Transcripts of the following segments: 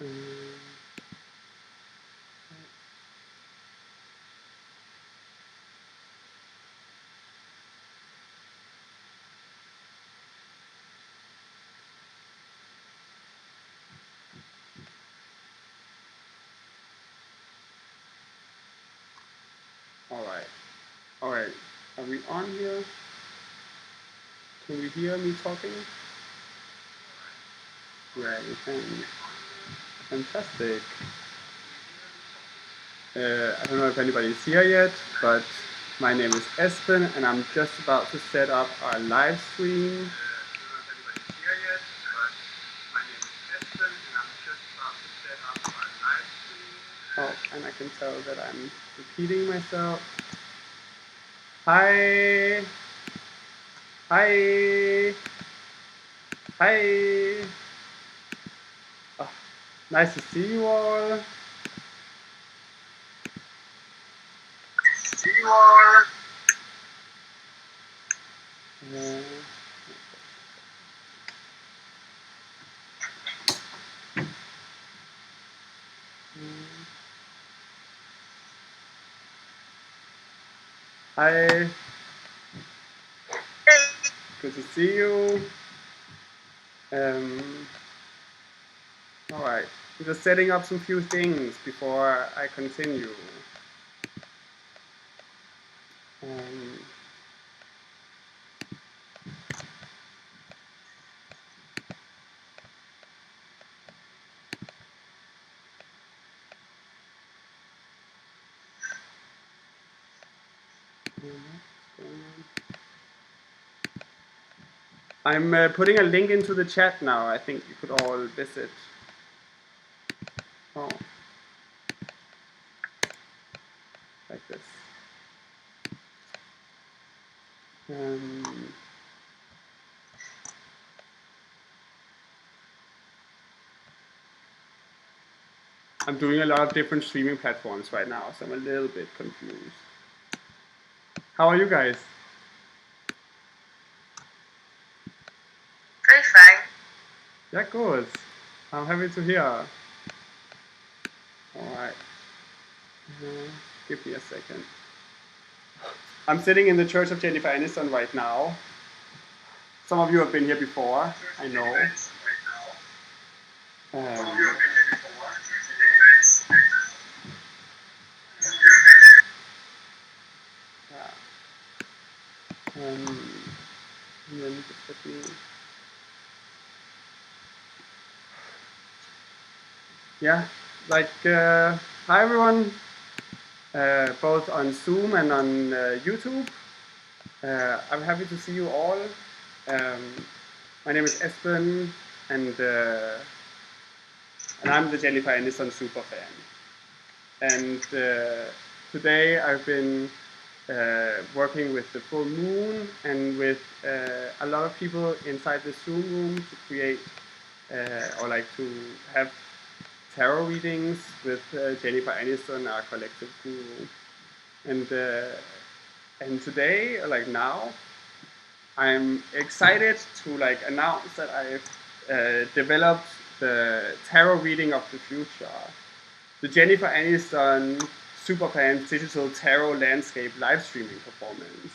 Um, all right. All right. Are we on here? Can you hear me talking? Right. Fantastic. I don't know if anybody's here yet, but my name is Esben, and I'm just about to set up our live stream. Oh, and I can tell that I'm repeating myself. Hi. Hi. Hi. Oh, nice to see you all. Uh, Hi. Good to see you. All right. I'm just setting up some few things before I continue. I'm putting a link into the chat now. I think you could all visit. Oh. Like this. I'm doing a lot of different streaming platforms right now, so I'm a little bit confused. How are you guys? Very fine. Yeah, good. I'm happy to hear. All right. Give me a second. I'm sitting in the Church of Jennifer Aniston right now. Some of you have been here before, I know. Yeah. And then just let me. Yeah, like, hi everyone, both on Zoom and on YouTube. I'm happy to see you all. My name is Esben, and I'm the Jennifer Aniston Superfan. And today I've been working with the full moon and with a lot of people inside the Zoom room to create or like to have tarot readings with Jennifer Aniston, our collective guru. And today, like now, I'm excited to like announce that I've developed the tarot reading of the future, the Jennifer Aniston Superfans Digital Tarot Landscape live streaming performance,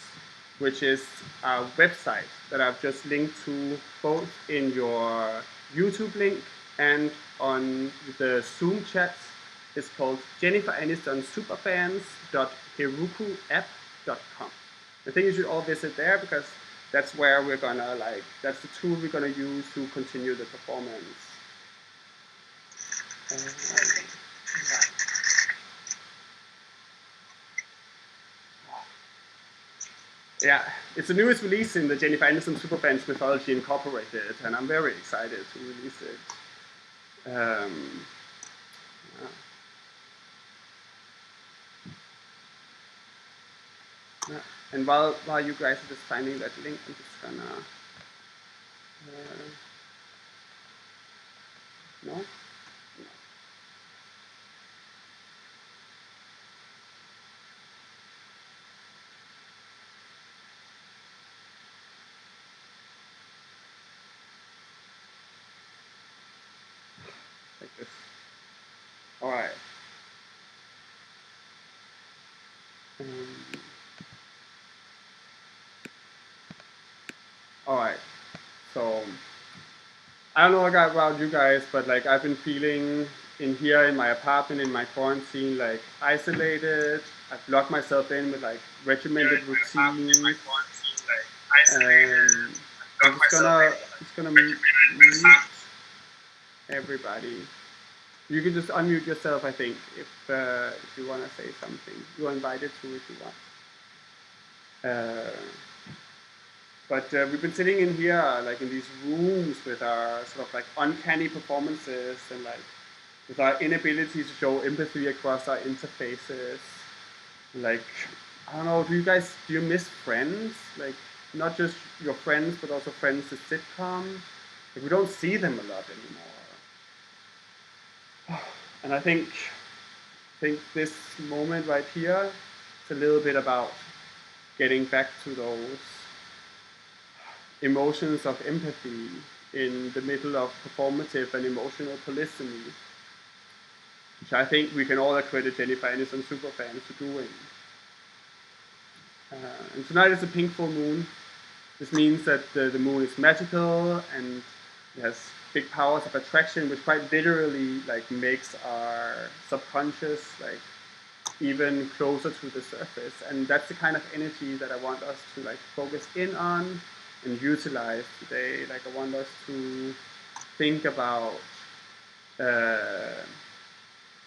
which is a website that I've just linked to both in your YouTube link and on the Zoom chat. It's called Jennifer Aniston Superfans.herokuapp.com. I think you should all visit there because that's where we're gonna like, that's the tool we're gonna use to continue the performance. Yeah, it's the newest release in the Jennifer Aniston Superfans Mythology Incorporated, and I'm very excited to release it. Yeah. Yeah. And while you guys are just finding that link, I'm just gonna no. Like this. All right. All right. So I don't know about you guys, but like I've been feeling in here in my apartment in my quarantine like isolated. I've locked myself in with like regimented routines. I'm just gonna mute everybody. You can just unmute yourself, I think, if you want to say something. You're invited to if you want. But we've been sitting in here, like in these rooms with our sort of like uncanny performances and like with our inability to show empathy across our interfaces. Like, I don't know, do you miss Friends? Like, not just your friends, but also Friends the sitcom? Like, we don't see them a lot anymore. And I think this moment right here is a little bit about getting back to those emotions of empathy in the middle of performative and emotional polysemy, which I think we can all accredit Jennifer Aniston Superfans for doing. And tonight is a pink full moon. This means that the moon is magical and it has big powers of attraction, which quite literally like makes our subconscious like even closer to the surface. And that's the kind of energy that I want us to like focus in on and utilize today. Like I want us to think about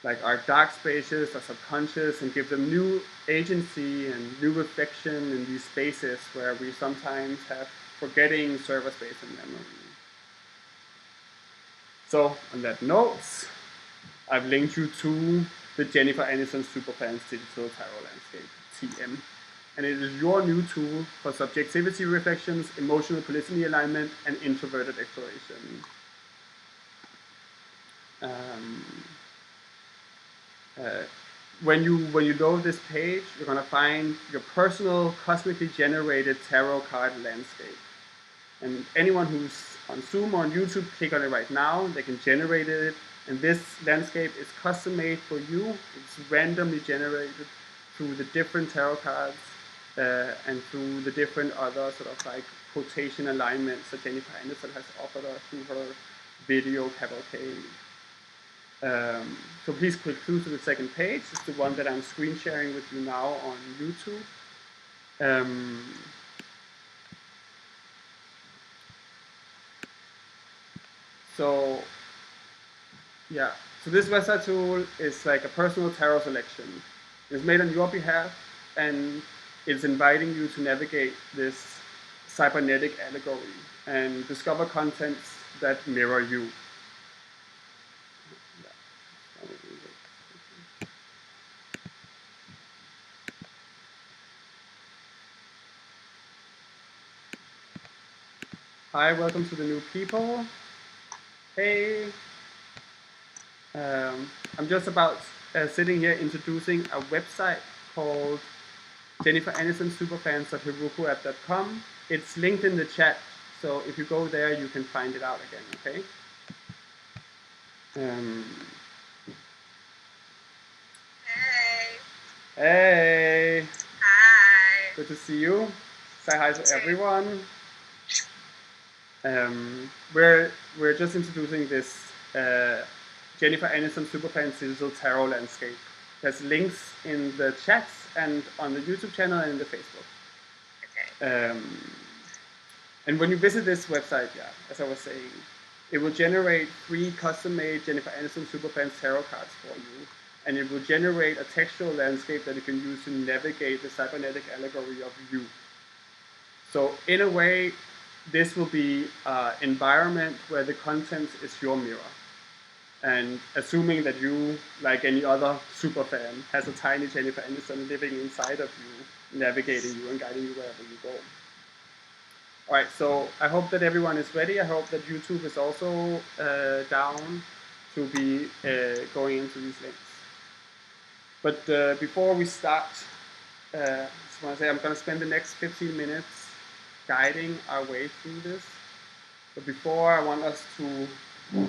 like our dark spaces, our subconscious, and give them new agency and new reflection in these spaces where we sometimes have forgetting server space and memory. So on that note, I've linked you to the Jennifer Aniston Superfans Digital Tarot Landscape, TM. And it is your new tool for subjectivity reflections, emotional polysemy alignment, and introverted exploration. When you load this page, you're going to find your personal cosmically generated tarot card landscape. And anyone who's on Zoom or on YouTube, click on it right now. They can generate it. And this landscape is custom made for you. It's randomly generated through the different tarot cards and through the different other sort of like quotation alignments that Jennifer Aniston has offered us through her video cavalcade. So please click through to the second page. It's the one that I'm screen sharing with you now on YouTube. So yeah, so this website tool is like a personal tarot selection. It's made on your behalf and it's inviting you to navigate this cybernetic allegory and discover contents that mirror you. Hi, welcome to the new people. Hey. I'm just about sitting here introducing a website called Jennifer Aniston Superfans.herokuapp.com. It's linked in the chat, so if you go there, you can find it out again, okay? Hey! Hi! Good to see you. Say hi to everyone. We're just introducing this Jennifer Aniston Superfans Digital Tarot Landscape. There's links in the chats and on the YouTube channel and in the Facebook. Okay. And when you visit this website, yeah, as I was saying, it will generate 3 custom-made Jennifer Aniston Superfans tarot cards for you, and it will generate a textual landscape that you can use to navigate the cybernetic allegory of you. So in a way, this will be an environment where the content is your mirror. And assuming that you, like any other superfan, has a tiny Jennifer Aniston living inside of you, navigating you and guiding you wherever you go. All right, so I hope that everyone is ready. I hope that YouTube is also down to be going into these links. But before we start, I just want to say I'm going to spend the next 15 minutes guiding our way through this. But before, I want us to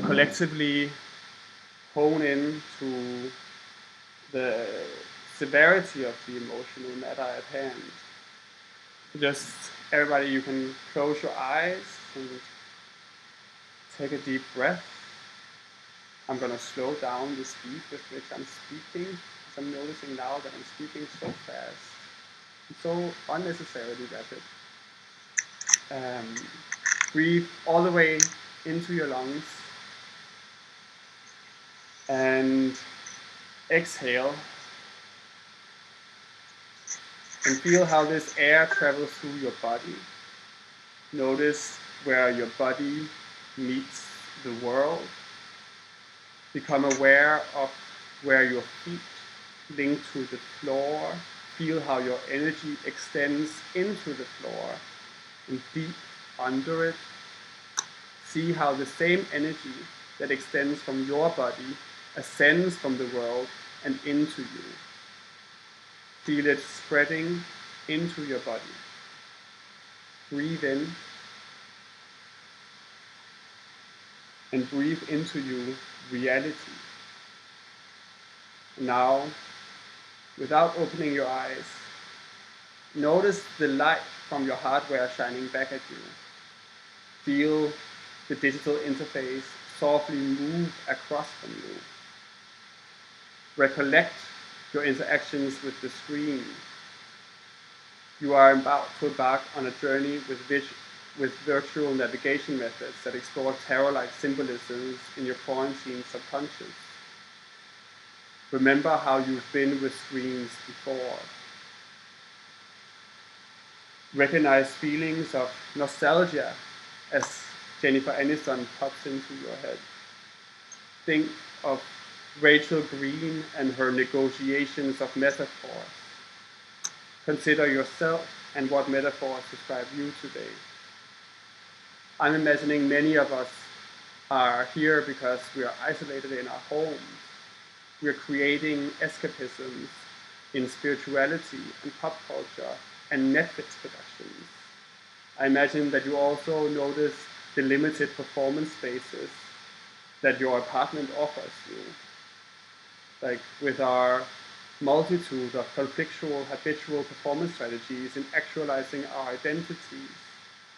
collectively hone in to the severity of the emotional matter at hand. Just everybody, you can close your eyes and take a deep breath. I'm going to slow down the speed with which I'm speaking, because I'm noticing now that I'm speaking so fast, so unnecessarily rapid. Breathe all the way into your lungs and exhale, and feel how this air travels through your body. Notice where your body meets the world. Become aware of where your feet link to the floor. Feel how your energy extends into the floor and deep under it. See how the same energy that extends from your body ascends from the world and into you. Feel it spreading into your body. Breathe in and breathe into you reality. Now, without opening your eyes, notice the light from your hardware shining back at you. Feel the digital interface softly move across from you. Recollect your interactions with the screen. You are about to embark on a journey with virtual navigation methods that explore tarot-like symbolisms in your quarantine subconscious. Remember how you've been with screens before. Recognize feelings of nostalgia as Jennifer Aniston pops into your head. Think of Rachel Green and her negotiations of metaphors. Consider yourself and what metaphors describe you today. I'm imagining many of us are here because we are isolated in our homes. We are creating escapisms in spirituality and pop culture and Netflix productions. I imagine that you also notice the limited performance spaces that your apartment offers you. Like with our multitude of conflictual, habitual performance strategies in actualizing our identities,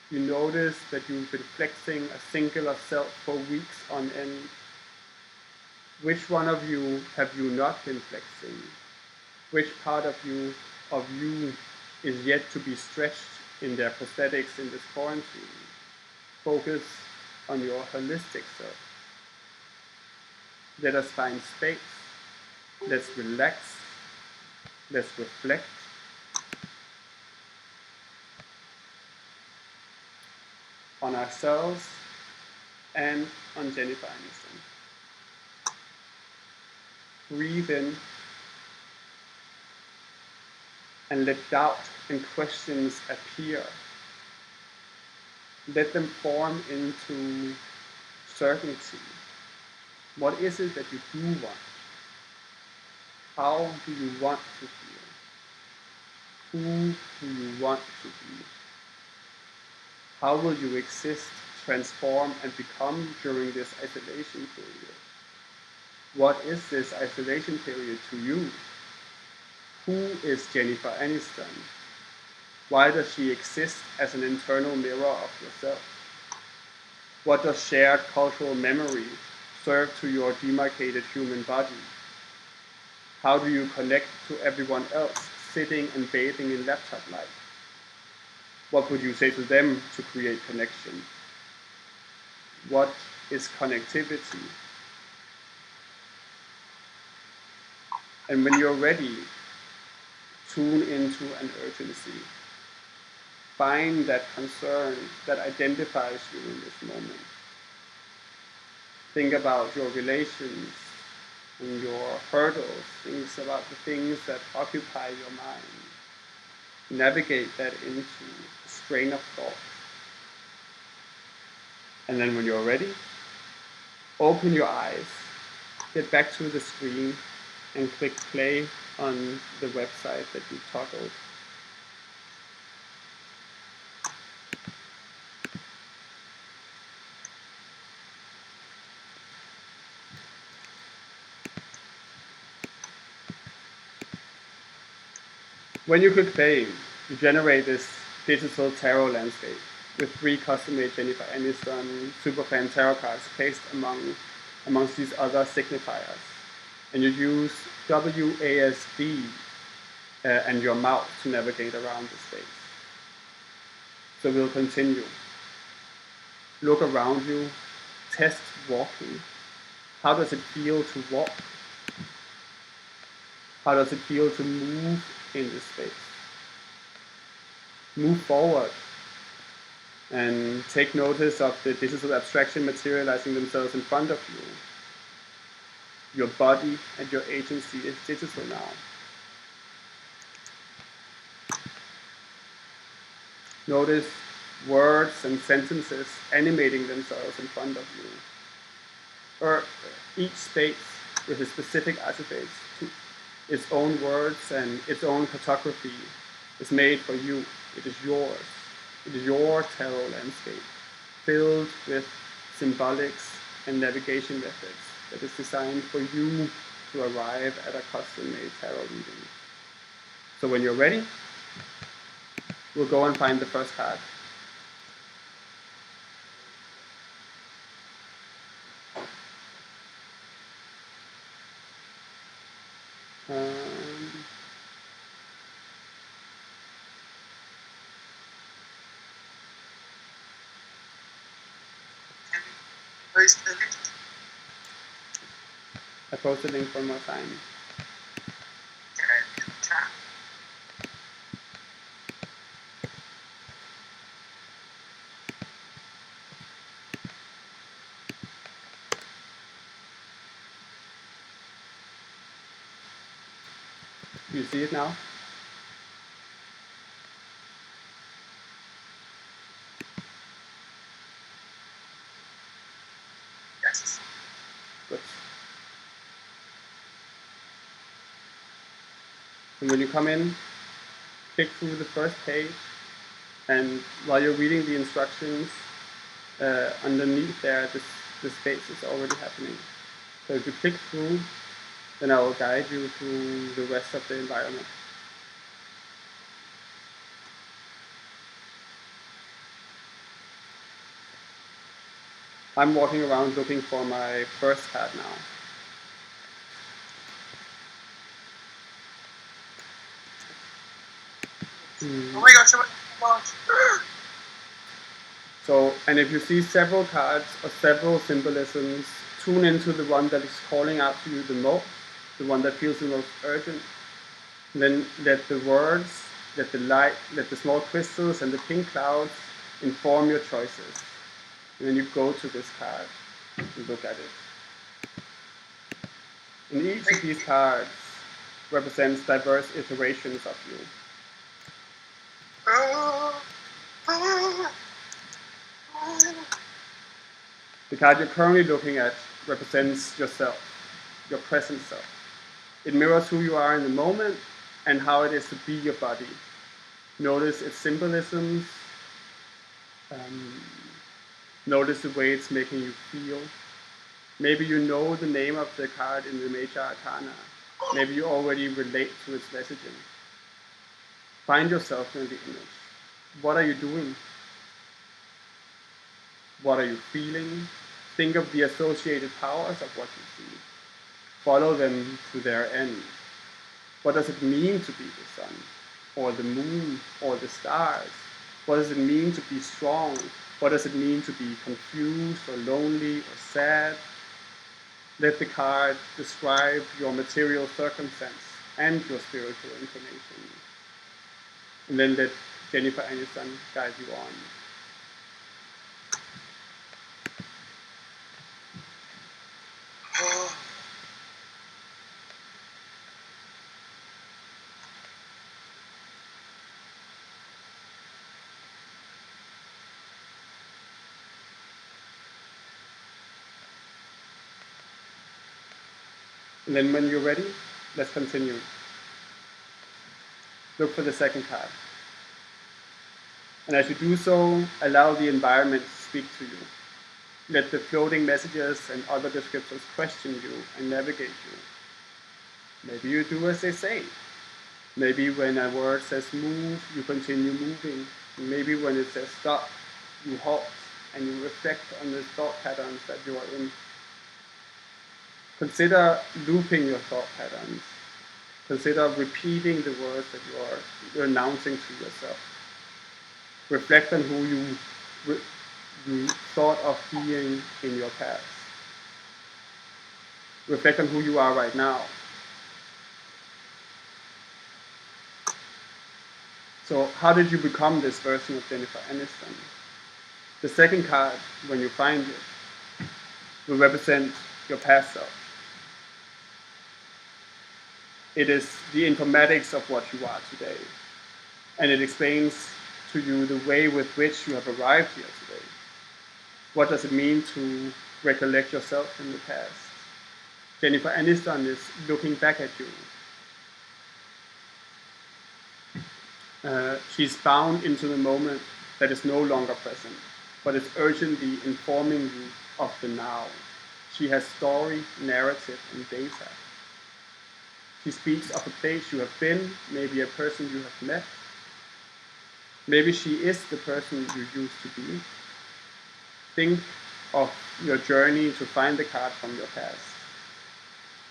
you notice that you've been flexing a singular self for weeks on end. Which one of you have you not been flexing? Which part of you is yet to be stretched in their prosthetics in this quarantine? Focus on your holistic self. Let us find space. Let's relax. Let's reflect. On ourselves and on Jennifer Aniston. Breathe in and let doubt and questions appear. Let them form into certainty. What is it that you do want? How do you want to feel? Who do you want to be? How will you exist, transform, and become during this isolation period? What is this isolation period to you? Who is Jennifer Aniston? Why does she exist as an internal mirror of yourself? What does shared cultural memory serve to your demarcated human body? How do you connect to everyone else sitting and bathing in laptop light? What would you say to them to create connection? What is connectivity? And when you're ready, tune into an urgency. Find that concern that identifies you in this moment. Think about your relations and your hurdles. Think about the things that occupy your mind. Navigate that into a strain of thought. And then when you're ready, open your eyes, get back to the screen, and click play on the website that you toggled. When you click play, you generate this digital tarot landscape with 3 custom-made Jennifer Aniston Superfan tarot cards placed amongst these other signifiers. And you use WASD and your mouse to navigate around the space. So we'll continue. Look around you, test walking. How does it feel to walk? How does it feel to move in this space? Move forward and take notice of the digital abstraction materializing themselves in front of you. Your body and your agency is digital now. Notice words and sentences animating themselves in front of you. Or each space with a specific artifact, its own words and its own cartography is made for you. It is yours. It is your tarot landscape, filled with symbolics and navigation methods that is designed for you to arrive at a custom-made tarot reading. So when you're ready, we'll go and find the first card. I posted the link one more time. Do you see it now? Yes. Good. And when you come in, click through the first page, and while you're reading the instructions, underneath there, the space is already happening. So if you click through, then I will guide you through the rest of the environment. I'm walking around looking for my first card now. Oh my gosh, oh my gosh. So, and if you see several cards or several symbolisms, tune into the one that is calling out to you the most, the one that feels the most urgent. Then let the words, let the light, let the small crystals and the pink clouds inform your choices. And then you go to this card and look at it. And each of these cards represents diverse iterations of you. The card you're currently looking at represents yourself, your present self. It mirrors who you are in the moment and how it is to be your body. Notice its symbolisms. Notice the way it's making you feel. Maybe you know the name of the card in the Major Arcana. Maybe you already relate to its messaging. Find yourself in the image. What are you doing? What are you feeling? Think of the associated powers of what you see. Follow them to their end. What does it mean to be the sun, or the moon, or the stars? What does it mean to be strong? What does it mean to be confused, or lonely, or sad? Let the card describe your material circumstance and your spiritual inclination. And then let Jennifer Aniston guide you on. And then when you're ready, let's continue. Look for the second card. And as you do so, allow the environment to speak to you. Let the floating messages and other descriptors question you and navigate you. Maybe you do as they say. Maybe when a word says move, you continue moving. Maybe when it says stop, you halt and you reflect on the thought patterns that you are in. Consider looping your thought patterns. Consider repeating the words that you're announcing to yourself. Reflect on who you thought of being in your past. Reflect on who you are right now. So how did you become this version of Jennifer Aniston? The second card, when you find it, will represent your past self. It is the informatics of what you are today. And it explains to you the way with which you have arrived here today. What does it mean to recollect yourself in the past? Jennifer Aniston is looking back at you. She's bound into the moment that is no longer present, but is urgently informing you of the now. She has story, narrative, and data. She speaks of a place you have been, maybe a person you have met. Maybe she is the person you used to be. Think of your journey to find the card from your past.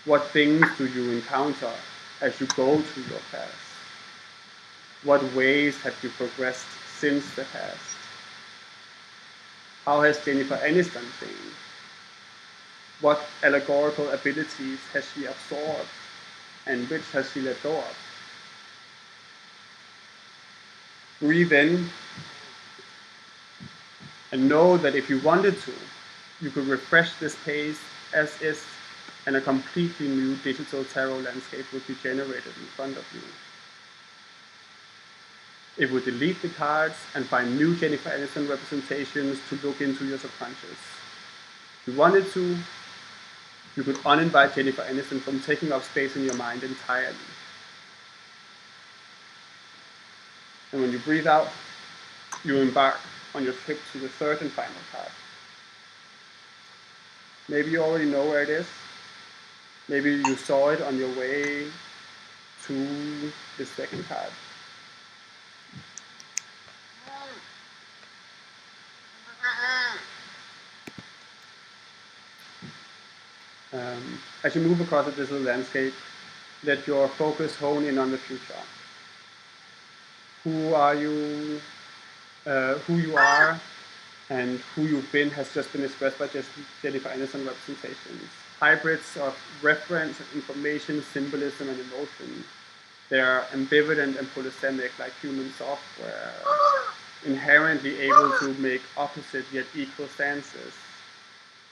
What things do you encounter as you go through your past? What ways have you progressed since the past? How has Jennifer Aniston changed? What allegorical abilities has she absorbed and which has she let go of? Breathe in and know that if you wanted to, you could refresh this page as is, and a completely new digital tarot landscape would be generated in front of you. It would delete the cards and find new Jennifer Aniston representations to look into your subconscious. If you wanted to, you could uninvite Jennifer Aniston from taking up space in your mind entirely. And when you breathe out, you embark on your trip to the third and final card. Maybe you already know where it is. Maybe you saw it on your way to the second card. As you move across the digital landscape, let your focus hone in on the future. Who are you? Who you are and who you've been has just been expressed by just Jennifer Aniston representations. Hybrids of reference, information, symbolism, and emotion. They are ambivalent and polysemic like human software, inherently able to make opposite yet equal stances.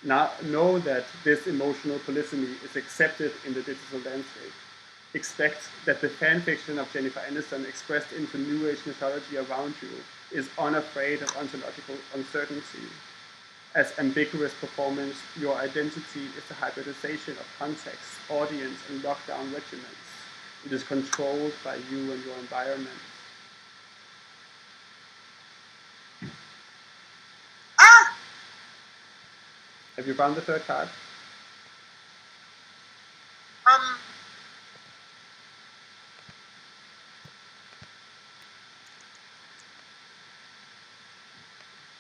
Now, know that this emotional polysemy is accepted in the digital landscape. Expect that the fan fiction of Jennifer Aniston expressed into New Age mythology around you is unafraid of ontological uncertainty. As ambiguous performance, your identity is the hybridization of context, audience, and lockdown regimens. It is controlled by you and your environment. Have you found the third card?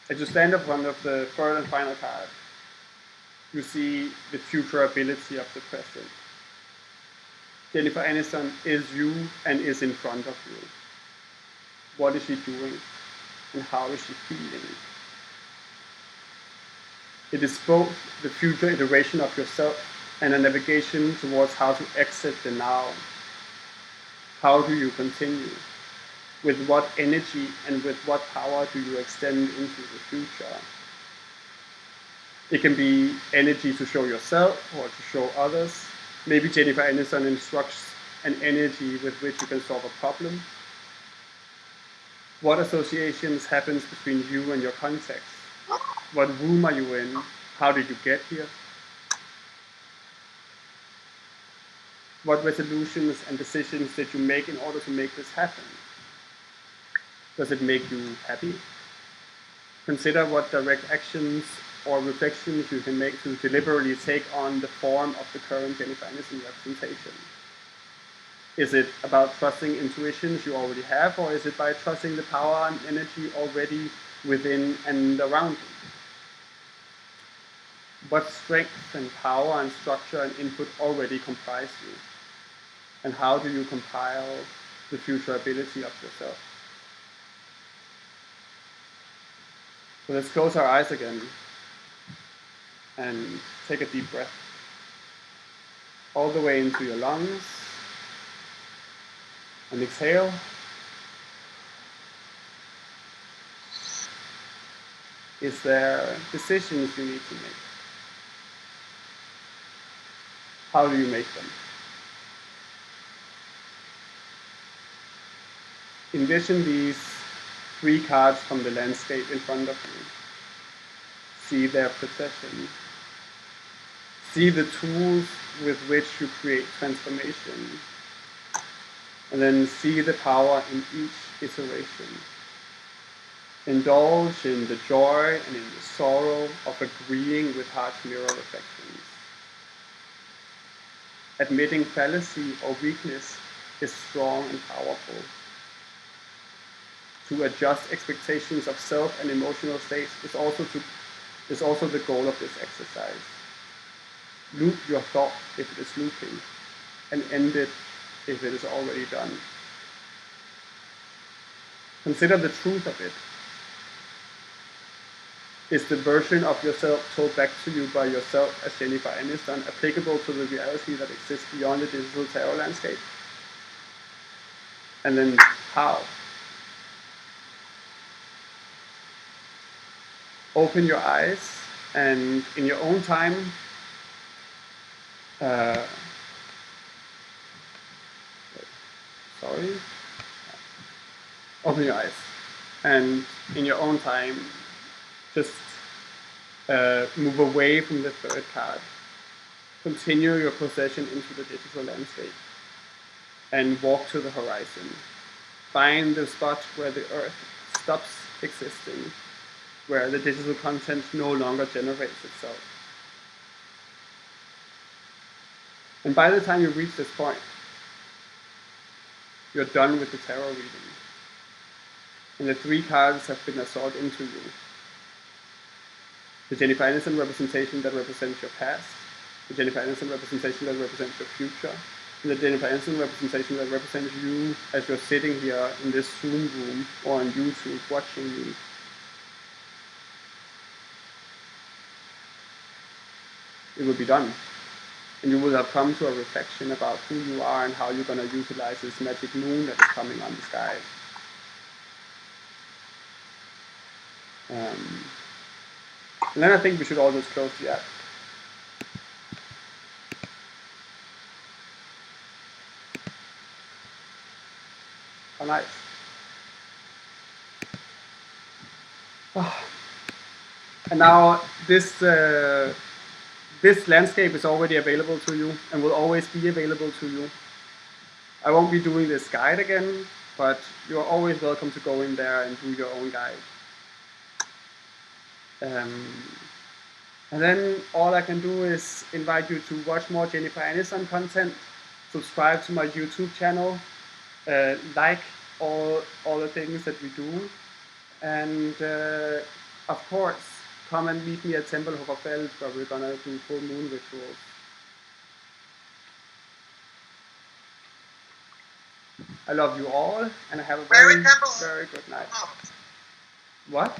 As you stand in front of the third and final card, you see the futurability of the present. Jennifer Aniston is you and is in front of you. What is she doing and how is she feeling? It is both the future iteration of yourself and a navigation towards how to exit the now. How do you continue? With what energy and with what power do you extend into the future? It can be energy to show yourself or to show others. Maybe Jennifer Aniston instructs an energy with which you can solve a problem. What associations happens between you and your context? What room are you in? How did you get here? What resolutions and decisions did you make in order to make this happen? Does it make you happy? Consider what direct actions or reflections you can make to deliberately take on the form of the current Jennifer Aniston representation. Is it about trusting intuitions you already have, or is it by trusting the power and energy already within and around you? What strength and power and structure and input already comprise you? And how do you compile the future ability of yourself? So let's close our eyes again and take a deep breath all the way into your lungs, and exhale. Is there decisions you need to make? How do you make them? Envision these 3 cards from the landscape in front of you. See their procession. See the tools with which you create transformation. And then see the power in each iteration. Indulge in the joy and in the sorrow of agreeing with harsh mirror reflections. Admitting fallacy or weakness is strong and powerful. To adjust expectations of self and emotional states is also the goal of this exercise. Loop your thought if it is looping, and end it if it is already done. Consider the truth of it. Is the version of yourself told back to you by yourself as Jennifer Aniston applicable to the reality that exists beyond the digital tarot landscape? And then how? Open your eyes and in your own time, open your eyes and in your own time, just move away from the 3rd card. Continue your procession into the digital landscape and walk to the horizon. Find the spot where the earth stops existing, where the digital content no longer generates itself. And by the time you reach this point, you're done with the tarot reading. And the 3 cards have been absorbed into you. The Jennifer Aniston representation that represents your past, the Jennifer Aniston representation that represents your future, and the Jennifer Aniston representation that represents you as you're sitting here in this Zoom room or on YouTube watching me. It will be done. And you will have come to a reflection about who you are and how you're going to utilize this magic moon that is coming on the sky. And then I think we should all just close the app. How nice. And now this landscape is already available to you and will always be available to you. I won't be doing this guide again, but you're always welcome to go in there and do your own guide. And then all I can do is invite you to watch more Jennifer Aniston content, subscribe to my YouTube channel, like all the things that we do, and of course, come and meet me at Temple Hoferfeld, where we're gonna do full moon rituals. I love you all, and have a very, very good night. What?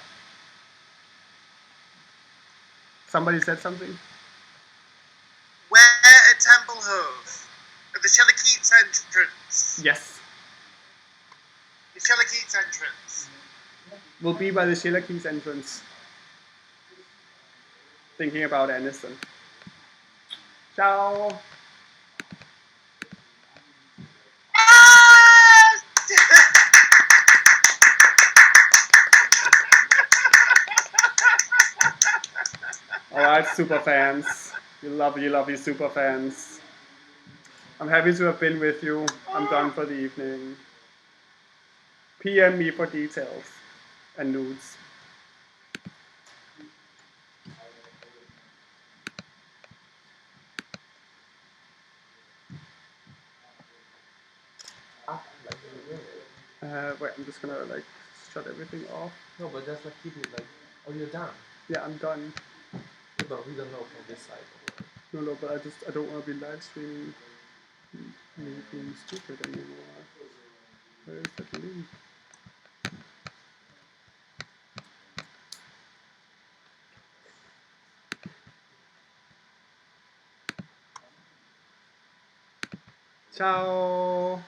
Somebody said something? Where at Temple Hove? At the Shellakeats entrance. Yes. The Shellakeats entrance. We'll be by the Shellakeats entrance. Thinking about Aniston. Ciao. Alright, superfans. You lovely superfans. I'm happy to have been with you. I'm done for the evening. PM me for details and nudes. up like you win it. Wait, I'm just gonna like shut everything off. No, but just like keep it like. Oh, you're done. Yeah, I'm done. Yeah, but we don't know from this side. No, but I don't want to be live streaming me being stupid anymore. Where is that link? Ciao.